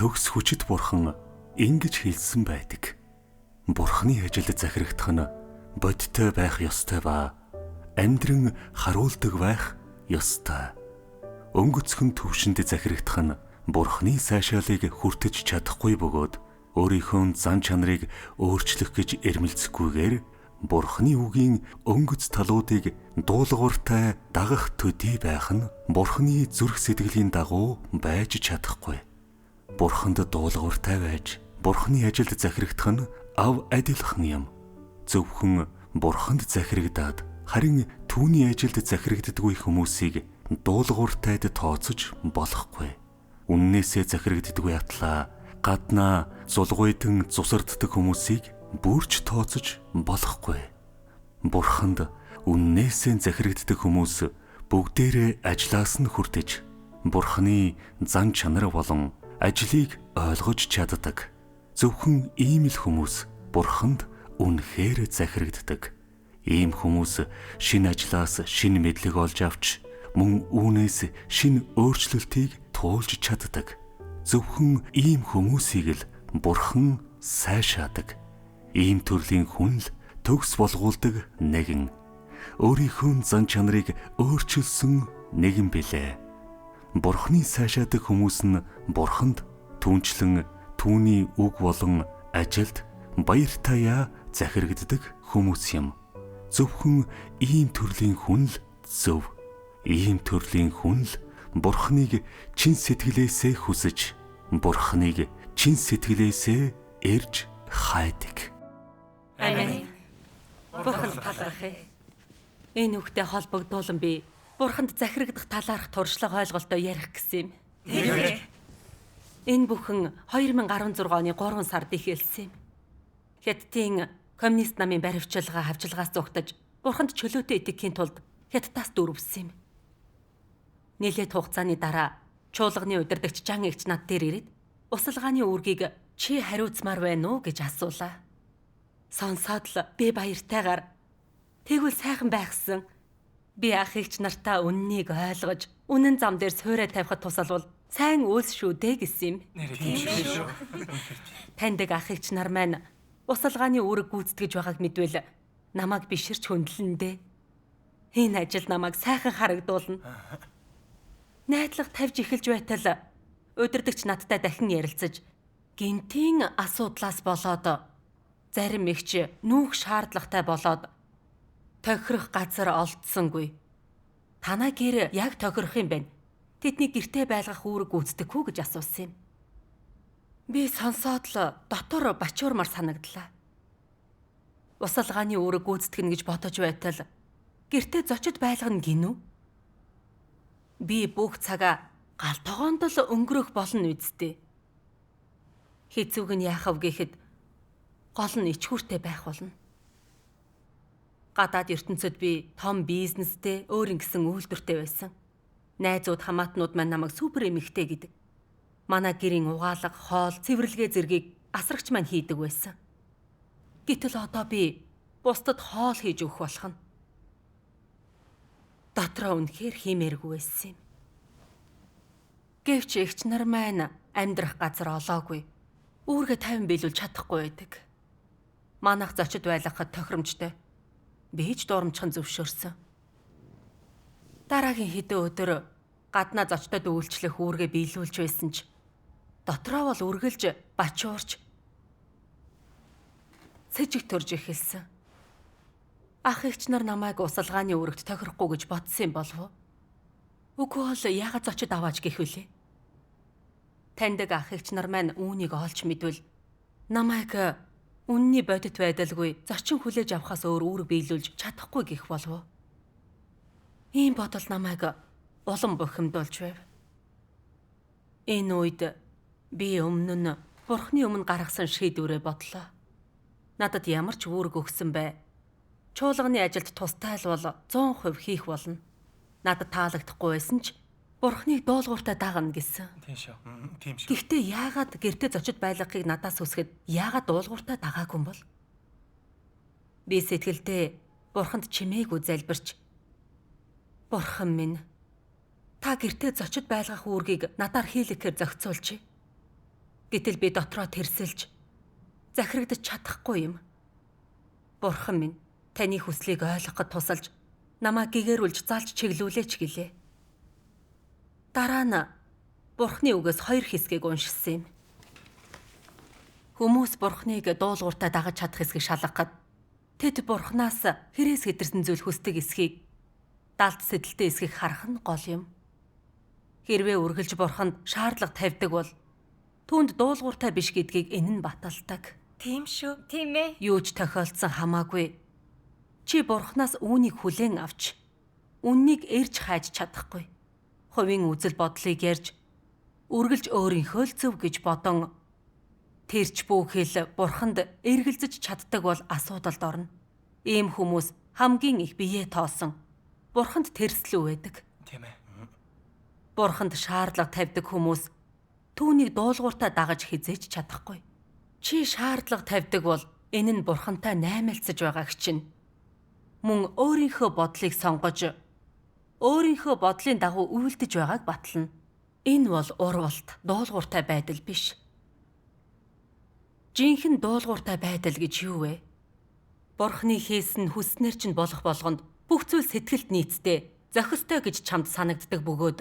төгс хүчит бурхан ингэж хэлсэн байдаг. Бурханы ажилд захирагдах нь бодтой байх ёстой ба амьдран харуулдаг байх ёстой. Өнгөцхөн төвшөнд захирагдах нь Бурханы сайшаалыг хүртэж чадахгүй бөгөөд өөрийнхөө зан чанарыг өөрчлөх гэж эрмэлзэхгүйгээр Бурханы үгийн өнгөц талуудыг дуулууртай дагах төдий байх нь Бурханы зүрх сэтгэлийн дагуу байж чадахгүй. Бурханд дуулууртай байж Бурханы ажилд захирагдах нь ав адилхан юм. Зөвхөн Бурханд захирагдаад харин түүний ажилд захирагддаггүй хүмүүсийг дуулууртайд тооцож болохгүй. Үннээсээ захирагддаггүй атлаа гаднаа зулгуйдан зусарддаг хүмүүсийг бүрч тооцож болохгүй. Бурханд үннээсээ захирагддаг хүмүүс бүгдээрээ ажлаас нь хүртэж Бурханы зан чанар болон ажлыг ойлгож чаддаг. Зөвхөн ийм л хүмүүс Бурханд үнэхээр захирагддаг. Ийм хүмүүс шинэ ажлаас шинэ мэдлэг олж авч мөн үүнээс шинэ өөрчлөлтийг туулж чаддаг. Зөвхөн ийм хүмүүсийг л Бурхан сайшаадаг. Ийм төрлийн хүн л төгс болгуулдаг нэгэн. Өөрийнхөө зан чанарыг өөрчилсөн нэгэн билээ. Бурханы сайшаадаг хүмүүс нь Бурханд түнчлэн түүний үг болон ажилд баяр таяа захирагддаг хүмүүс юм. Зөвхөн ийм төрлийн хүн л зөв. Ийм төрлийн хүн л Бурханыг чин сэтгэлээсээ хүсэж, Бурханыг чин сэтгэлээсээ эрж хайдаг. Амен. Бурханд талархъя. Энэ үгтэй холбогдуулан би Бурханд захирагдах талаарх туршлага ойлголтоо ярих гэсэн юм. Тийм. Энэ бүхэн 2016 оны 3 сард эхэлсэн юм. Хятадын коммунист намын баривчилгаа хавчилгаас зугтаж Бурханд чөлөөтэй итгэхийн тулд Хятадаас дүүрвсэн юм. Нэлээд хугацааны дараа чуулганы удирдагч Жан эгч над дээр ирээд усалгааны үүргийг чи хариуцмаар байна уу гэж асуулаа. Сонсоод л би баяртайгаар тэгвэл сайхан байхсан. Би ах эгч нартаа үннийг ойлгож үнэн зам дээр суурай тавихад тусалвал сайн үйлс шүү дээ гэсэн юм. Таньдаг ах эгч нар маань усалгааны үүрэг гүйцэтгэж байгааг мэдвэл намайг биширч хөндлөндөө. Энэ ажил намайг сайхан харагдуулна. Найдлага тавьж эхэлж байтал удирдагч надтай дахин ярилцаж гинтийн асуудлаас болоод зарим эгч нүүх шаардлагатай болоод тохирох газар олдсонгүй. Танай гэр яг тохирох юм байна. Тэдний гэртээ байлгах үүрэг гүйцэтгэхүү гэж асуусан юм. Би сонсоод л дотор бачуурмар санагдлаа. Усалгааны үүрэг гүйцэтгэнэ гэж бодож байтал гэртээ зочид байлгана гинүү. Би бүх цагаа гал тогоонд л өнгөрөх болно үсттэй. Хэцүүг нь яахав гэхэд гол нь ичгүүртэй байх болно. Гадаад ертөнцид би том бизнестэй өөр ингэсэн үйлдвэртэй байсан. Найзууд хамаатнууд маань намайг супер эмэгтэй гэдэг. Манай гэрийн угаалга, хоол, цэвэрлэгээ зэргийг асрагч маань хийдэг байсан. Гэтэл одоо би бусдад хоол хийж өгөх болох нь. Дотроо үнэхээр хиймээргүй байсан юм. Гэвч эгч нар маань амьдрах газар олоогүй. Үүргээ 50 биелүүлж чадахгүй байдаг. Манайх зочид байлгахад тохиромжтой. Би ч дурамчхан зөвшөөрсөн. Дараагийн хэдэн өдөр гаднаа зочдод үйлчлэх үүргээ биелүүлж байсан ч дотроо бол үргэлж бачуурч сэжиг төрж эхэлсэн. Ах эгч нар намайг усалгааны үүрэгт тохирохгүй гэж бодсон юм болов уу? Үгүй бол яагаад зочид аваач гэх вүлээ? Таньдаг ах эгч нар маань үүнийг олж мэдвэл намайг үнний бодит байдалгүй зочин хүлээж авахаас өөр үүрэг биелүүлж чадахгүй гэх болов уу? Ийм бодол намайг улам бухимдуулж байв. Энэ үед би өмнө нь Бурхны өмнө гаргасан шийдвэрээ бодлоо. Надад ямар ч үүрэг өгсөн бай. Чуулганы ажилд тустай л бол 100% хийх болно. Надад таалагдахгүй байсан ч Бурхныг дуулууртай дагна гэсэн. Тийм шүү. Тийм шүү. Гэхдээ яагаад гэртээ зочид байлгахыг надаас үсгэд яагаад дуулууртай дагаагүй юм бол? Би сэтгэлдээ Бурханд чимээгүй залбирч Бурхан минь, та гэртээ зочид байлгах үүргийг надаар хийлгэхээр зохицуулчих. Гэтэл би дотроо тэрсэлж захирагдаж чадахгүй юм. Бурхан минь, таны хүслийг ойлгоход тусалж намайг гэгэрүүлж залж чиглүүлээч гэлээ. Дараа нь Бурханы үгээс 2 хэсгийг уншсан юм. Хүмүүс Бурханыг дуулууртаа дагаж чадах хэсгийг шалгахад тэд Бурханаас хэрээс хэтэрсэн зүйл хүсдэг эсхийг далд сэдэлтэй эсхийг харах нь гол юм. Хэрвээ үргэлж Бурханд шаардлага тавьдаг бол түүнд дуулууртай биш гэдгийг энэ нь баталдаг. Тийм шүү. Тийм ээ. Юу ч тохиолдсон хамаагүй. Чи Бурханаас үүнийг хүлээн авч үннийг эрж хайж чадахгүй. Хувийн үзэл бодлыг ярьж үргэлж өөрийнхөө л зөв гэж бодон тэрч бүхэл Бурханд эргэлзэж чаддаг бол асуудалд орно. Ийм хүмүүс хамгийн их биеэ тоосон Бурханд тэрслүү байдаг. Тийм ээ. Бурханд шаардлага тавьдаг хүмүүс түүнийг дуулууртаа дагаж хизээж чадахгүй. Чи шаардлага тавьдаг бол энэ нь Бурхантай наймаалцаж байгааг чинь. Мөн өөрийнхөө бодлыг сонгож өөрийнхөө бодлын дагуу үйлдэж байгааг батлана. Энэ бол урвалт, дуулууртай байдал биш. Жинхэнэ дуулууртай байдал гэж юу вэ? Бурханы хийсэн хүснээр чинь болох болгонд бүх зүйл сэтгэлд нийцтэй, зохистой гэж чамд санагддаг бөгөөд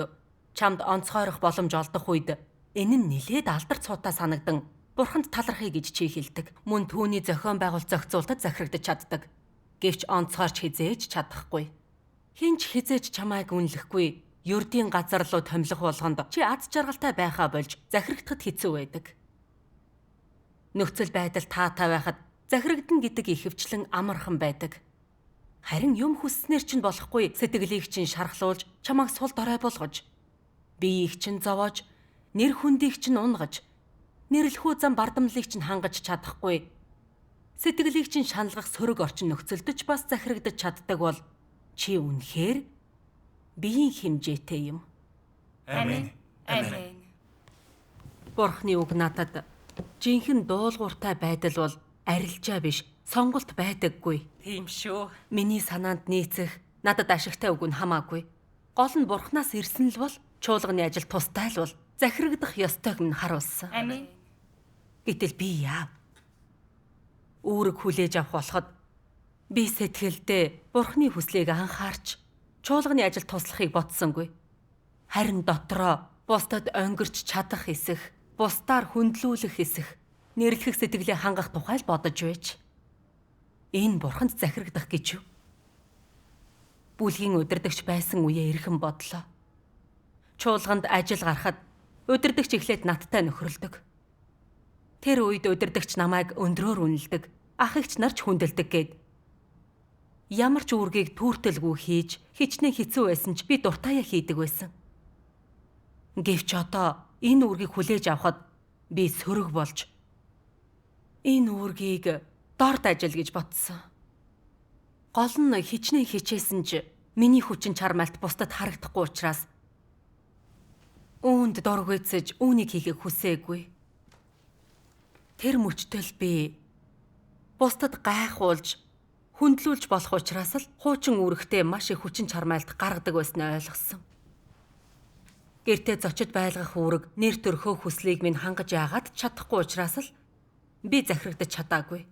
чамд онцгойрох боломж олдох үед энэ нь нилээд алдар цуудаа санагдан Бурханд талархъя гэж чи хэлдэг. Мөн түүний зохион байгуулалт зохицуултад захирагдаж чаддаг. Гэвч онцгойрч хизээж чадахгүй. Хинч хизээж чамайг үнэлэхгүй. Ердийн газар руу томилох болгонд чи аз жаргалтай байхаа болж захирагдахад хэцүү байдаг. Нөхцөл байдал таатай байхад захирагдана гэдэг ихэвчлэн амархан байдаг. Харин юм хүсснээр чинь болохгүй сэтгэлийг чинь шархлуулж чамайг сул дорой болгож, биеийг чинь зовоож, нэр хүндийг чинь унгаж, нэрлэхүү зам бардамлыг чинь хангаж чадахгүй. Сэтгэлийг чинь шаналгах сөрөг орчин нөхцөлдөж бас захирагдаж чаддаг бол чи үнэхээр биеийн хэмжээтэй юм. Амен. Амен. Бурхны үг надад жинхэнэ дуулууртай байдал бол арилжаа биш, сонголт байдаггүй. Тийм шүү. Миний санаанд нийцэх надад ашигтай үг нь хамаагүй. Гол нь Бурханаас ирсэн л бол чуулганы ажил тустай л бол захирагдах ёстойг минь харуулсан. Амен. Гэтэл би яав? Үүрэг хүлээж авах болоход би сэтгэлдээ Бурханы хүслийг анхаарч чуулганы ажил туслахыг бодсонгүй. Харин дотроо бусдад онгирч чадах хэсэх, бусдаар хүндлүүлэх хэсэх, нэрлэх сэтгэлээ хангах тухай л бодож байж. Энэ Бурханд захирагдах гэж юу? Бүлгийн удирдагч байсан үеэ эрхэн бодлоо. Чуулганд ажил гарахад удирдагч эхлээд надтай нөхрөлдөг. Тэр үед удирдагч намайг өндрөөр үнэлдэг, ах эгч нарч хүндэлдэг гэд. Ямар ч үүргийг түүртэлгүй хийж, хичнээн хэцүү байсан ч би дуртаяа хийдэг байсан. Гэвч одоо энэ үүргийг хүлээж авахад би сөрөг болж энэ үүргийг дорд ажил гэж бодсон. Гол нь хичнээн хичээсэн ч миний хүчин чармайлт бусдад харагдахгүй учраас үүнд дургүйцэж үүнийг хийхийг хүсээгүй. Тэр мөчтөл би бусдад гайхуулж хүндлүүлж болох учраас л хуучин үүрэгтээ маш их хүчин чармайлт гаргадаг байснаа ойлгосон. Гэртээ зочид байлгах үүрэг нэр төрхөө хүслийг минь хангаж яагаад чадахгүй учраас л би захирагдаж чадаагүй.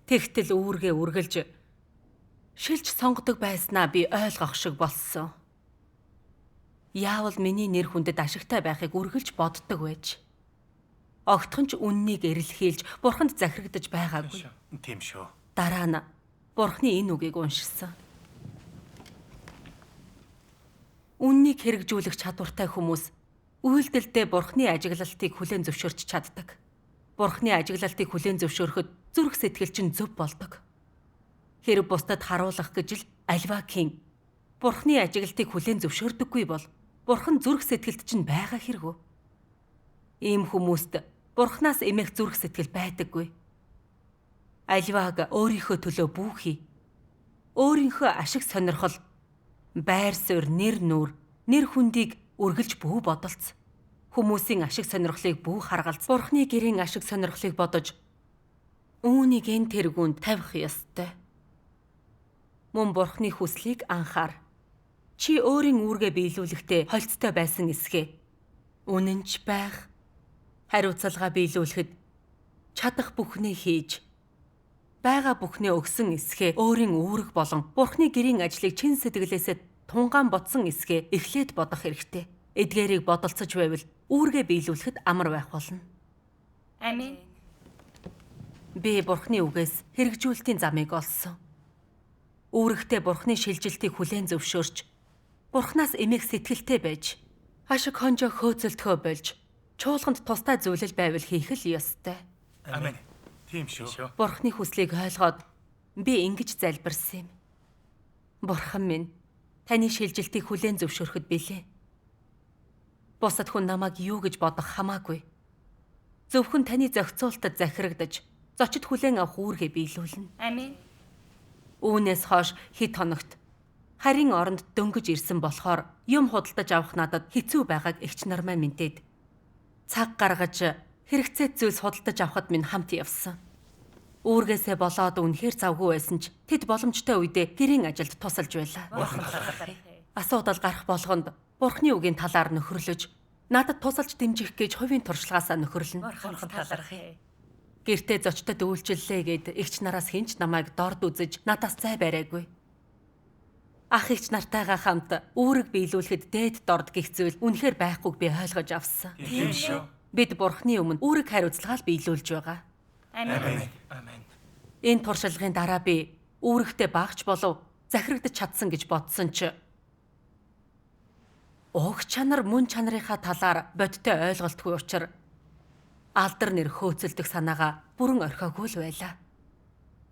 Тэгтэл үүргээ үргэлж шилж сонгодог байснаа би ойлгох шиг болсон. Яавал миний нэр хүндэд ашигтай байхыг үргэлж боддог байж. Огтхон ч үннийг эрэлхийлж Бурханд захирагдаж байгаагүй. Тийм шүү. Дараа нь Бурханы энэ үгийг уншсан. Үннийг хэрэгжүүлэх чадвартай хүмүүс үйлдэлдээ Бурханы ажиглалтыг хүлээн зөвшөөрч чаддаг. Бурханы ажиглалтыг хүлээн зөвшөөрөхөд зүрх сэтгэл чинь зөв болдог. Хэрэг бусдад харуулах гэж л Альвакийн Бурханы ажиглалтыг хүлээн зөвшөөрдөггүй бол Бурхан зүрх сэтгэлд чинь байгаа хэрэг үү? Ийм хүмүүст Бурханаас эмээх зүрх сэтгэл байдаггүй. Альваг өөрийнхөө төлөө бүүхий. Өөрийнхөө ашиг сонирхол, байр суурь, нэр нүр, нэр хүндийг үргэлж бүү бодолц. Хүмүүсийн ашиг сонирхлыг бүү харгалз. Бурханы гэрийн ашиг сонирхлыг бодож үүнийг энэ тэргүүнд тавих ёстой. Мөн Бурханы хүслийг анхаар. Чи өөрийн үүргээ биелүүлэхдээ холцтой байсан эсхэ. үнэнч байх, хариуцлага биелүүлэхэд чадах бүхнийг хийж, байгаа бүхнээ өгсөн эсхээ өөрийн үүрэг болон Бурхны гэрийн ажлыг чин сэтгэлээсээ тунгаан бодсон эсхээ эхлээд бодох хэрэгтэй. Эдгээрийг бодолцож байвал үүргээ биелүүлэхэд амар байх болно. Амен. Би Бурхны үгээс хэрэгжүүлэлтийн замыг олсон. Үүрэгтэй Бурхны шилжилтийг хүлээн зөвшөөрч, Бурхнаас эмээх сэтгэлтэй байж, ашиг хонжоо хөөцөлдөхөө болж, чуулганд тустай зүйлэл байвал хийх л ёстой. Амен. Тийм шүү. Бурхны хүслийг ойлгоод би ингэж залбирсан юм. Бурхан минь, таны шилжилтийг хүлээн зөвшөөрөхөд билээ. Бусад хүн намайг юу гэж бодох хамаагүй. Зөвхөн таны зохицуулалтад захирагдаж, зочид хүлээн авах үүргээ биелүүлнэ. Амен. Үүнээс хойш хэд хоногт харин оронд дөнгөж ирсэн болохоор юм худалдаж авах надад хэцүү байгааг эгч нар маань мэдээд цаг гаргаж хэрэгцээ зүйлс худалдаж авахд минь хамт явсан. Үүргээсээ болоод үнэхээр завгүй байсан ч тэд боломжтой үедээ гэрийн ажилд тусалж байлаа. Асуудал гарах болгонд Бурхны үгийн талаар нөхөрлөж, надад тусалж дэмжих гэж хувийн туршлагаасаа нөхөрлөнө. Бурханд талархъя. Гэртээ зочдод үйлчлэлээ гэд эгч нараас хинч намайг дорд үзэж надаас зай бариагүй. Ах эгч нартайгаа хамт үүрэг биелүүлэхэд дээд дорд гих зүйл үнэхээр байхгүйг би ойлгож авсан. Тийм шүү. Бид Бурхны өмнө үүрэг хариуцлагаа биелүүлж байгаа. Амен. Амен. Энэ туршлагын дараа би үүрэгтэй багч болов захирагдаж чадсан гэж бодсон ч уг чанар мөн чанарынхаа талаар бодтой ойлголтгүй учраас алдар нэр хөөцөлдөх санаагаа бүрэн орхиогүй л байлаа.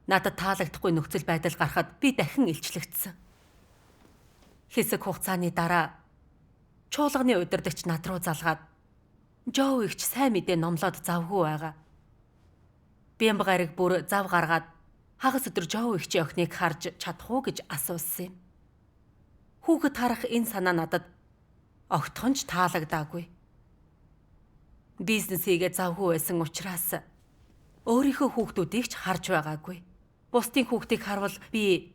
Надад таалагдахгүй нөхцөл байдал гарахад би дахин илчлэгдсэн. Хэсэг хугацааны дараа чуулганы удирдагч над руу залгаад Жоо ихч сайн мэдээ номлоод завгүй байгаа. Бямб гариг бүр зав гаргаад хагас өдөр Жоо ихчийн охиныг харж чадах уу гэж асуусан юм. Хүүхэд харах энэ санаа надад огтхон ч таалагдаагүй. Бизнес хийгээ завгүй байсан учраас өөрийнхөө хүүхдүүдийг ч харж байгаагүй. Бусдын хүүхдийг харвал би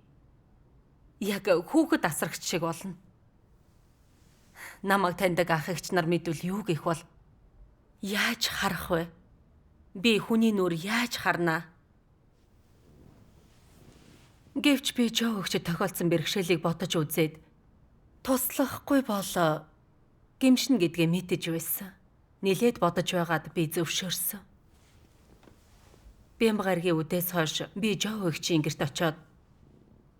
яг хүүхэд асрагч шиг болно. Намайг таньдаг ах эгч нар мэдвэл юу гэх бол яаж харах вэ? Би хүний нүр яаж харнаа? Гэвч би Жоо өгчөд тохиолдсон бэрхшээлийг бодож үзээд туслахгүй бол гимшин гэдгээ мэдэж байсан. Нилээд бодож байгаад би зөвшөөрсөн. Бямб гаригийн үдээс хойш би Жоо өгчийн гэрт очиод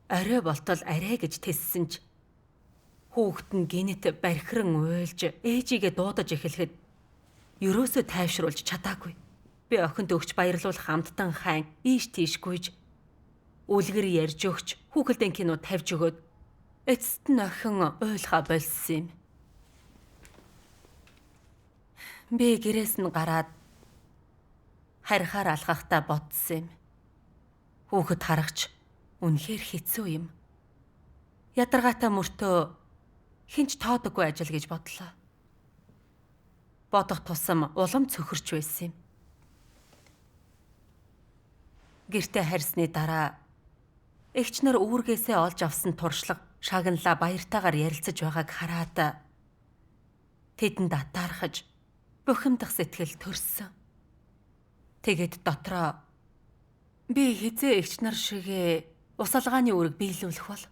орой болтол арай гэж тессэн ч хүүхэд нь гинэт бархиран уйлж ээжигээ дуудаж эхлэхэд ерөөсөө тайвшруулж чадаагүй. Би охинд өгч баярлуулах амттан хайн ийш тийш гүйж үлгэр ярьж өгч хүүхэлдэйн кино тавьж өгөөд эцэст нь охин уйлхаа болсон юм. Би гэрээс нь гараад харихаар алхахтаа бодсон юм. Хүүхэд харагч үнэхээр хэцүү юм. Ядаргаатай мөртөө хинч тоодоггүй ажил гэж бодлоо. Бодох тусам улам цөхөрч байсан юм. Гэртээ харсны дараа эгч нар үүргээсээ олж авсан туршлага шагналаа баяртайгаар ярилцаж байгааг хараад тэдэнд атаархаж бухимдах сэтгэл төрсөн. Тэгээд дотроо би хизээ эгч нар шигээ усалгааны үүрэг биелүүлэх бол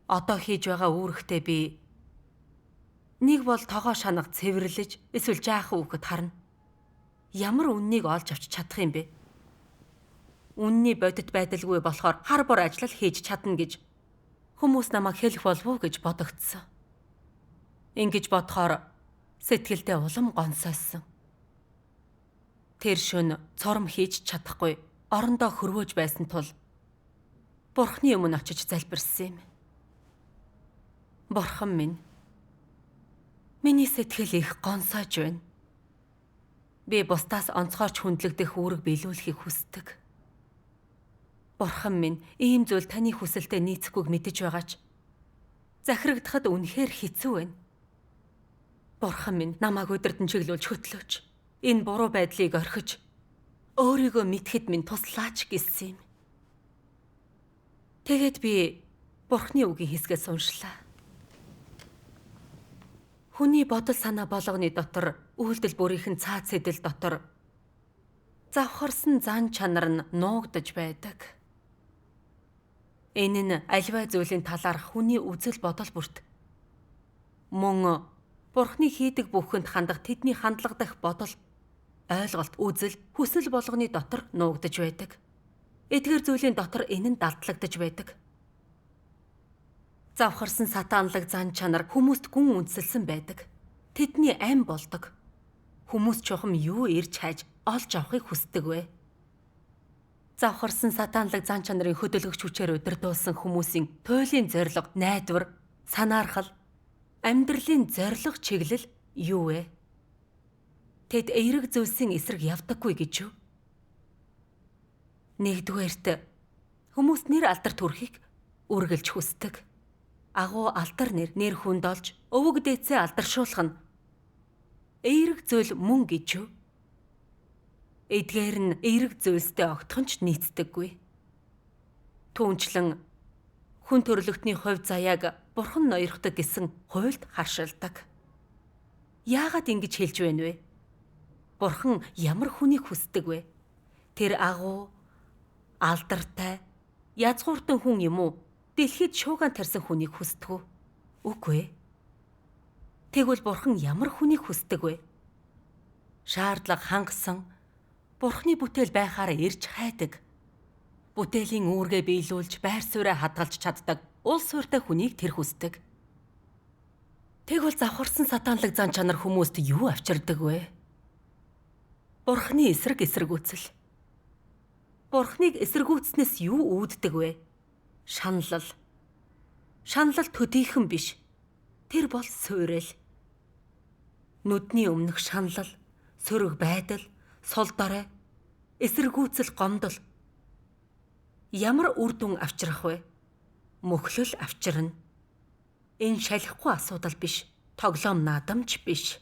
одоо хийж байгаа үүрэгтээ би нэг бол тогоо шанаг цэвэрлэж эсвэл жаахан хүүхэд харна. Ямар үннийг олж авч чадах юм бэ? Үнний бодит байдалгүй болохоор хар бор ажиллал хийж чадна гэж хүмүүс намайг хэлэх болов уу гэж бодогдсон. Ингэж бодохоор сэтгэлдээ улам гонсойсон. Тэр шөнө цором хийж чадахгүй орондоо хөрвөөж байсан тул Бурхны өмнө очиж залбирсан юм. Бурхан минь, миний сэтгэл их гонсойж байна. Би бусдаас онцгойч хүндлэгдэх үүрэг биелүүлэхийг хүсдэг. Бурхан минь, ийм зүйл таны хүсэлтэд нийцэхгүйг мэдэж байгаа ч захирагдахад үнэхээр хэцүү байна. Бурхан минь, намайг удирдан чиглүүлж хөтлөөч. Энэ буруу байдлыг орхиж өөрийгөө мэдхэд минь туслаач гэсэн юм. Тэгээд би Бурхны үгийн хэсгээс уншлаа. Хүний бодол санаа болгоны дотор үйлдэл бүрийнхэн цаад сэдэл дотор завхарсан зан чанар нь нуугдаж байдаг. Энэ нь аливаа зүйлийн талаарх хүний үзэл бодол бүрт мөн Бурхны хийдэг бүхэнд хандах тэдний хандлага дах бодол, ойлголт, үзэл, хүсэл болгоны дотор нуугдаж байдаг. Эдгээр зүйлийн дотор энэ нь далдлагдаж байдаг. Завхарсан сатаанлаг зан чанар хүмүүст гүн үнсэлсэн байдаг. Тэдний ам болдог. Хүмүүс чухам юу ирж хайж олж авахыг хүсдэг вэ? Завхарсан сатаанлаг зан чанарын хөдөлгөгч хүчээр удирдуулсан хүмүүсийн туйлын зорилго, найдвар, санаархал, амьдралын зорилго чиглэл юу вэ? Тэд эерэг зүйлсийн эсрэг явдаггүй гэж юу? Нэгдүгээрт хүмүүс нэр алдар төрхийг үргэлж хүсдэг. Агуу алдар нэр хүнд олж өвөг дээдсээ алдаршуулах нь эерэг зүйл мөн гэж юу? Эдгээр нь эерэг зүйлстэй огтхон ч нийцдэггүй. Түүнчлэн хүн төрлөختний хувь заяаг Бурхан ноёрхдаг гэсэн хуульд харшилдаг. Яагаад ингэж хэлж байна вэ? Бурхан ямар хүнийг хүсдэг вэ? Тэр агуу, алдартай, язгууртан хүн юм уу? Дэлхийд шууган тарьсан хүнийг хүсдэг үү? Үгүй ээ. Тэгвэл Бурхан ямар хүнийг хүсдэг вэ? Шаардлага хангасан, Бурханы бүтээл байхаар ирж хайдаг. Бүтээлийн үүргээ биелүүлж, байр сууриа хадгалж чаддаг уул суурьтай хүнийг тэр хүсдэг. Тэгвэл завхарсан сатаанлаг зан чанар хүмүүст юу авчирдаг вэ? Бурханы эсэргүүцэл. Бурханыг эсэргүүцснээс юу үүддэг вэ? Шаналл. Шаналл төдийхөн биш. Тэр бол суурил. Нүдний өмнөх шаналл, сөрөг байдал, сул дорой, эсэргүүцэл гомдол. Ямар үр дүн авчрах вэ? Мөхлөл авчирна. Энэ шалихгүй асуудал биш. Тоглоом наадамч биш.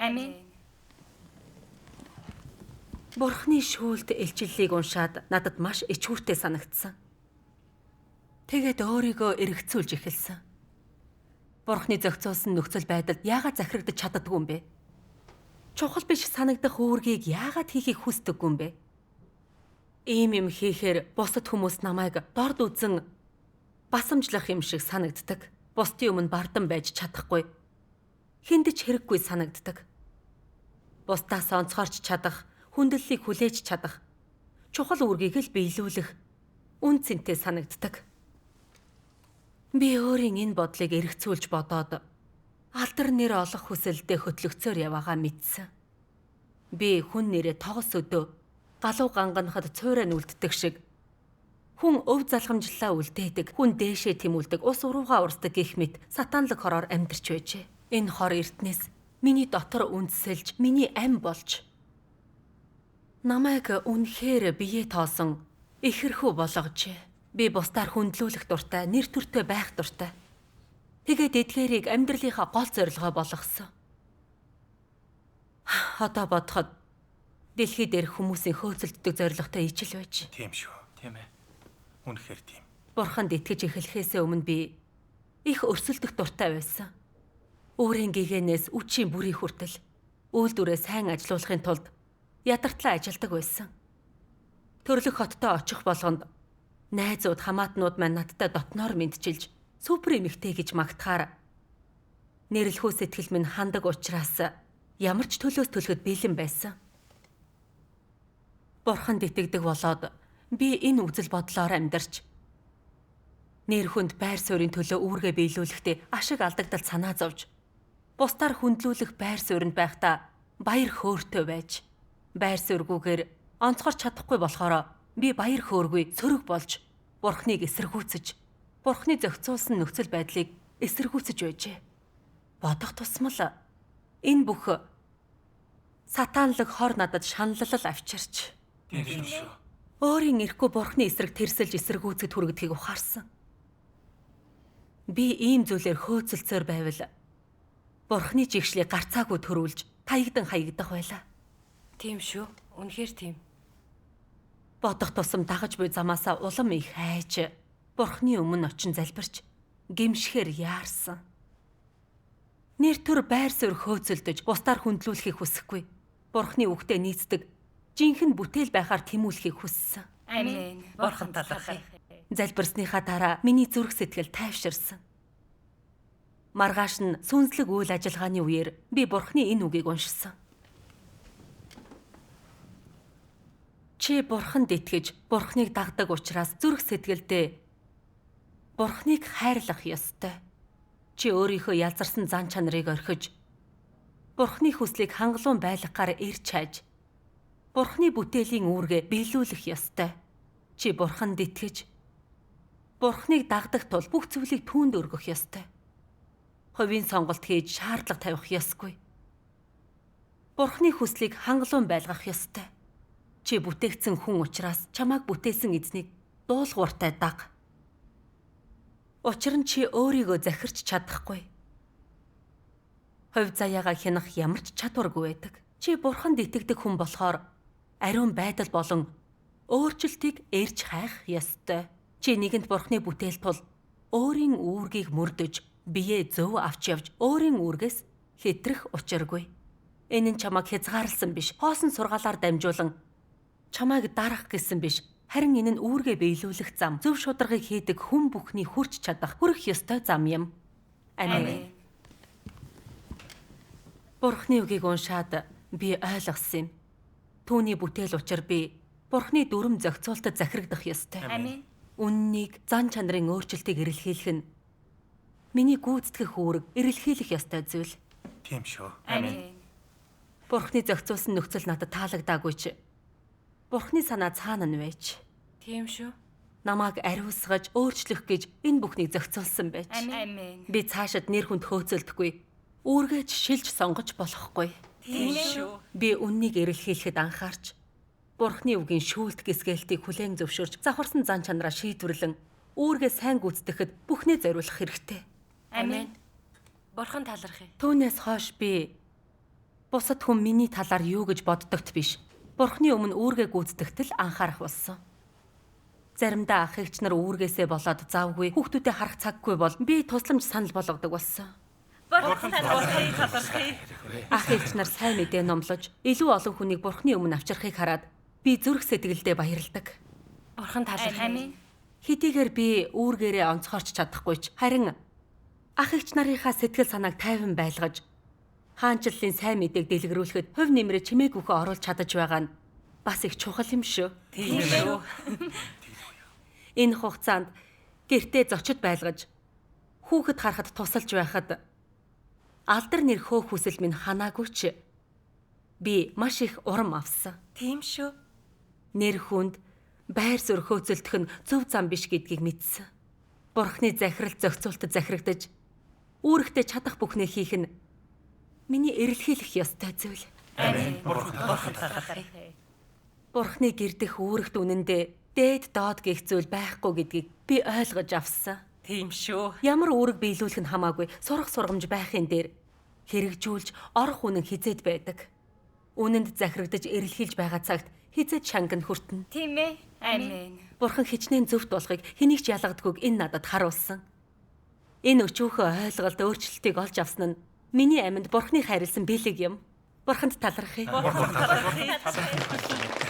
Амен. Бурханы шүүлт илчиллийг уншаад надад маш ичгүүртэй санагдсан. Тэгээд өөрийгөө эргэцүүлж эхэлсэн. Бурханы зохицуулсан нөхцөл байдалд яагаад захирагдаж чаддгүй юм бэ? Чухал биш санагдах үүргийг яагаад хийхийг хүсдэггүй юм бэ? Ийм юм хийхээр бусад хүмүүс намайг дорд үзэн басамжлах юм шиг санагддаг. Бусдын өмнө бардан байж чадахгүй. Хүндэж хэрэггүй санагддаг. Бусдаас онцгорч чадах, хүндлэлийг хүлээж чадах, чухал үүргийг л биелүүлэх үн цэнтэй санагддаг. Би өөрийн энэ бодлыг эргцүүлж бодоод алдар нэр олох хүсэлдээ хөтлөгцөөр яваагаа мэдсэн. Би хүн нэрээ тогос өдөө галуу ганганахад цуураа нүлддэг шиг хүн өв залхамжлалаа үлдээдэг, хүн дээшээ тэмүүлдэг, ус уруугаа урсдаг гэх мэт сатаанлаг хороор амьдарч байжээ. Энэ хор эртнээс миний дотор үндсэлж, миний ам болж намайг үнэхээр бие тоосон ихэрхүү болгожээ. Би бусдаар хүндлүүлэх дуртай, нэр төртэй байх дуртай. Тэгээд эдгээрийг амьдралынхаа гол зорилгоо болгосон. Одоо бодоход дэлхий дээрх хүмүүсийн хөөцөлддөг зорилготой ижил байж. Тийм шүү. Тийм ээ. Үнэхээр тийм. Бурханд итгэж эхлэхээс өмнө би их өрсөлдөх дуртай байсан. Өөрийн гэгээнээс үчийн бүрий хүртэл үйлдвэрээ сайн ажилуулахын тулд ядартлаа ажилдаг байсан. Төрлөх хоттой очих болгонд найзууд, хамаатнууд маань надтай дотноор мэдчилж супер эмэгтэй гэж магтахаар нэрлэхүү сэтгэл минь хандаг учраас ямар ч төлөөс төлөхөд бэлэн байсан. Бурханд итгэдэг болоод би энэ үзэл бодлоор амьдарч нэр хүнд байр суурийн төлөө үүргээ биелүүлэхдээ ашиг алдагдал санаа зовж бусдаар хүндлүүлэх байр суурьнд байхдаа баяр хөөртэй байж байр суурьгүйгээр онцгорч чадахгүй болохоор би баяр хөөргүй сөрөг болж Бурхныг эсэргүүцэж Бурхны зохицуулсан нөхцөл байдлыг эсэргүүцэж байжээ. Бодох тусмал энэ бүх сатаанлаг хор надад шаналлал авчирч Тийм шүү. өөрийн ирэхгүй Бурхны эсрэг тэрсэлж эсэргүүцэд хүргэдгийг ухаарсан. Би ийм зүйлээр хөөцөлцөөр байвал Бурхны жигшлийг гарцаагүй төрүүлж таягдан хаягдах байлаа. Тийм шүү. Үнэхээр тийм. Бодох тусам дагаж буй замаасаа улам их хайж Бурхны өмнө очин залбирч гимшгээр яарсан. Нэр төр байр суурь хөөцөлдөж, бусдаар хүндлүүлэхийг хүсэхгүй. Бурхны үгтэй нийцдэг, жинхэнэ бүтээл байхаар тэмүүлэхийг хүссэн. Амен. Бурхан талархъя. Залбирсныхаа дараа миний зүрх сэтгэл тайвширсан. Маргааш нь сүнслэг үйл ажиллагааны үеэр би Бурхны энэ үгийг уншсан. Чи Бурханд итгэж, Бурхныг дагдаг учраас зүрх сэтгэлдээ Бурхныг хайрлах ёстой. Чи өөрийнхөө ялзарсан зан чанарыг орхиж, Бурхны хүслийг хангалуун байлгахаар ирж хайж, Бурхны бүтээлийн үүргээ биелүүлэх ёстой. Чи Бурханд итгэж, Бурхныг дагдаг тул бүх зүйлийг түүнд өргөх ёстой. Хувийн сонголт хийж шаардлага тавих ёсгүй. Бурхны хүслийг хангалуун байлгах ёстой. Чи бүтээгдсэн хүн учраас чамайг бүтээсэн эзнийг дуулууртай даг. Учир нь чи өөрийгөө захирч чадахгүй. Хувь заяагаа хянах ямар ч чадваргүй байдаг. Чи Бурханд итгэдэг хүн болохоор ариун байдал болон өөрчлөлтийг эрж хайх ёстой. Чи нэгэнт Бурхны бүтээл тул өөрийн үүргийг мөрдөж, биеэ зөв авч явж, өөрийн үүргээс хэтрэх учиргүй. Энэ нь чамайг хязгаарласан биш, хоосон сургаалаар дамжуулан чамайг дарах гэсэн биш. Харин энэ нь үүргээ биелүүлэх зам, зөв шударгыг хийдэг хүн бүхний хүрч чадах хүрэх ёстой зам юм. Амен. Бурхны үгийг уншаад би ойлгосон юм. Түүний бүтээл учир би Бурхны дүрм зохицуултад захирагдах ёстой. Амен. Үннийг, зан чанарын өөрчлөлтийг эрэлхийлэх нь миний гүйцэтгэх үүрэг, эрэлхийлэх ёстой зүйл. Тийм шүү. Амен. Бурхны зохицуулсан нөхцөл надад таалагдаагүй ч Бурхны санаа цаана нь байж. Тийм шүү. Намааг ариусгаж, өөрчлөх гэж энэ бүхнийг зохицуулсан байж. Амен. Би цаашид нэр хүнд хөөцөлдөхгүй. Үүргэж шилж сонгож болохгүй. Тийм шүү. Би үннийг эрэлхийлэхэд анхаарч, Бурхны үгийн шүүлт гисгэлтийг хүлээн зөвшөөрч, завхарсан зан чанараа шийдвэрлэн, үүргээ сайн гүйцэтгэхэд бүхнээ зориулах хэрэгтэй. Амен. Бурхан талархъя. Түүнээс хойш би бусад хүн миний талаар юу гэж боддогт биш. Бурхны өмнө үүргээ гүйцэтгэхдээ анхаарах болсон. Заримдаа ах эгч нар үүргээсээ болоод завгүй хүүхдүүдэд харах цаггүй бол би тусламж санал болгодог болсон. Бурхан талархъя. Ах эгч нар сайн мэдээ номлож, илүү олон хүнийг Бурхны өмнө авчрахыг хараад би зүрх сэтгэлдээ баярлдаг. Бурхан талархъя. Амен. Хэдийгээр би үүргээрээ онцгорч чадахгүй ч харин ах эгч нарынхаа сэтгэл санааг тайван байлгаж, хаанчлалын сайн мэдээг дэлгэрүүлэхэд хувь нэмрээ чимээгүйхөө оруулж чадаж байгаа нь бас их чухал юм шүү. Тийм шүү. Энэ хугацаанд гэртээ зочид байлгаж, хүүхэд харахад тусалж байхад алдар нэр хөөх хүсэл минь ханаагүй ч би маш их урам авсан. Тийм шүү. Нэр хүнд байр суурь хөөцөлдөх нь зөв зам биш гэдгийг мэдсэн. Бурхны захирал зохицуултад захирагдаж, үүрэгтээ чадах бүхнээ хийх нь миний эрэлхийлэх ёстой зүйл. Амен. Бурхан талархъя. Бурхны гэрдэх үүрэгт үнэндээ дээд доод гэх зүйл байхгүй гэдгийг би ойлгож авсан. Тийм шүү. Ямар үүрэг биелүүлэх нь хамаагүй, сурах сургамж байхын дээр хэрэгжүүлж орох үнэн хизээд байдаг. Үнэнд захирагдаж эрэлхийлж байгаа цагт хизээд шанг нь хүртэнэ. Тийм ээ. Амен. Бурхан хичнээн зөвхт болохыг хэнийг ч ялгадаггүйг энэ надад харуулсан. Энэ өчүүхөө ойлголт өөрчлөлтийг олж авсан нь миний амьд Бурхны хайрлсан бэлэг юм. Бурханд талархъя. Бурхан талархъя.